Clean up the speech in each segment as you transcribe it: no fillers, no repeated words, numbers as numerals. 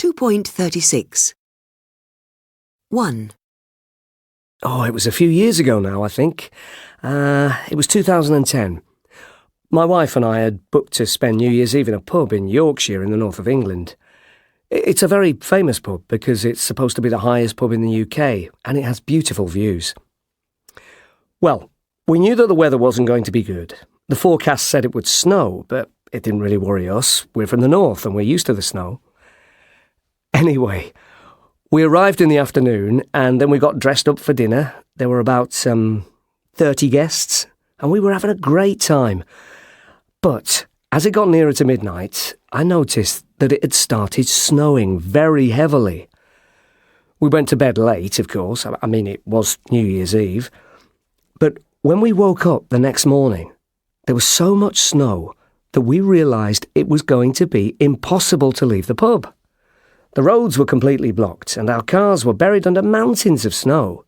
2.36. 1. Oh, it was a few years ago now, I think. It was 2010. My wife and I had booked to spend New Year's Eve in a pub in Yorkshire in the north of England. It's a very famous pub because it's supposed to be the highest pub in the UK, and it has beautiful views. Well, we knew that the weather wasn't going to be good. The forecast said it would snow, but it didn't really worry us. We're from the north and we're used to the snow. Anyway, we arrived in the afternoon and then we got dressed up for dinner. There were about 30 guests and we were having a great time. But as it got nearer to midnight, I noticed that it had started snowing very heavily. We went to bed late, of course. I mean, it was New Year's Eve. But when we woke up the next morning, there was so much snow that we realised it was going to be impossible to leave the pub. The roads were completely blocked and our cars were buried under mountains of snow.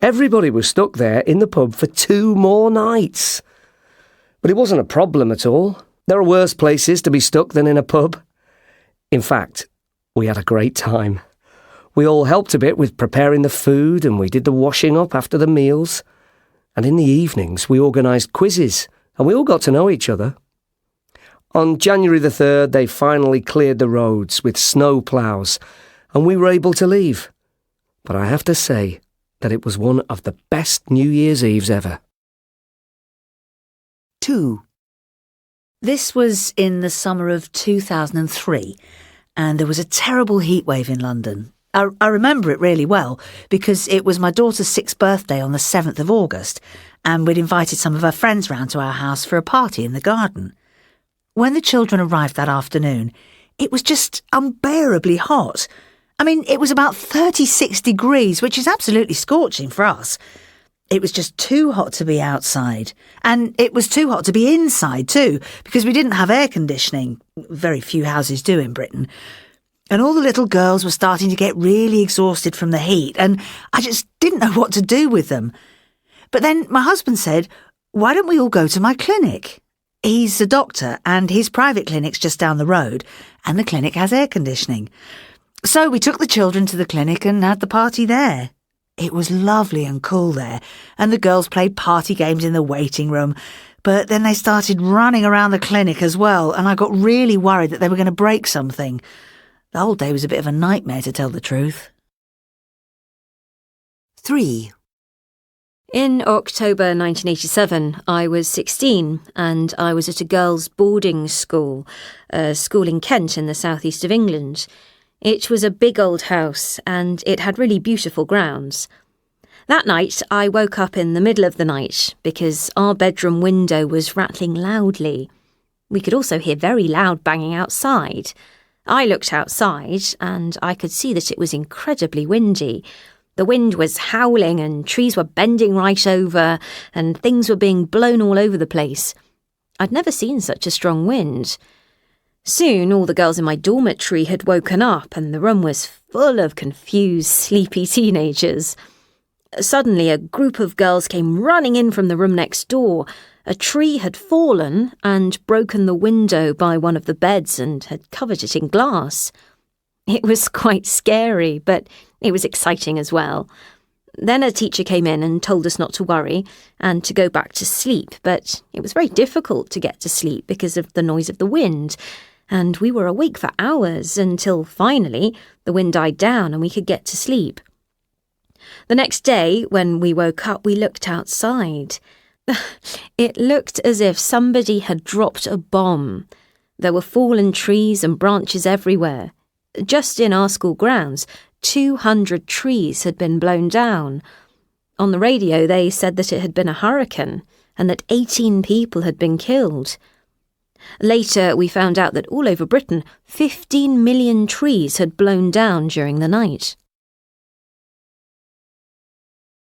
Everybody was stuck there in the pub for 2 more nights. But it wasn't a problem at all. There are worse places to be stuck than in a pub. In fact, we had a great time. We all helped a bit with preparing the food and we did the washing up after the meals. And in the evenings we organised quizzes and we all got to know each other. On January the 3rd, they finally cleared the roads with snow ploughs and we were able to leave. But I have to say that it was one of the best New Year's Eves ever. 2. This was in the summer of 2003, and there was a terrible heatwave in London. I remember it really well because it was my daughter's 6th birthday on the 7th of August, and we'd invited some of her friends round to our house for a party in the garden. When the children arrived that afternoon, it was just unbearably hot. I mean, it was about 36 degrees, which is absolutely scorching for us. It was just too hot to be outside. And it was too hot to be inside too, because we didn't have air conditioning. Very few houses do in Britain. And all the little girls were starting to get really exhausted from the heat, and I just didn't know what to do with them. But then my husband said, "Why don't we all go to my clinic?" He's a doctor, and his private clinic's just down the road, and the clinic has air conditioning. So we took the children to the clinic and had the party there. It was lovely and cool there, and the girls played party games in the waiting room. But then they started running around the clinic as well, and I got really worried that they were going to break something. The whole day was a bit of a nightmare, to tell the truth. 3. In October 1987, I was 16 and I was at a girls' boarding school, a school in Kent in the southeast of England. It was a big old house and it had really beautiful grounds. That night, I woke up in the middle of the night because our bedroom window was rattling loudly. We could also hear very loud banging outside. I looked outside and I could see that it was incredibly windy. The wind was howling and trees were bending right over and things were being blown all over the place. I'd never seen such a strong wind. Soon all the girls in my dormitory had woken up and the room was full of confused, sleepy teenagers. Suddenly a group of girls came running in from the room next door. A tree had fallen and broken the window by one of the beds and had covered it in glass. It was quite scary, but it was exciting as well. Then a teacher came in and told us not to worry and to go back to sleep, but it was very difficult to get to sleep because of the noise of the wind, and we were awake for hours until finally the wind died down and we could get to sleep. The next day, when we woke up, we looked outside. It looked as if somebody had dropped a bomb. There were fallen trees and branches everywhere. Just in our school grounds, 200 trees had been blown down. On the radio, they said that it had been a hurricane and that 18 people had been killed. Later, we found out that all over Britain, 15 million trees had blown down during the night.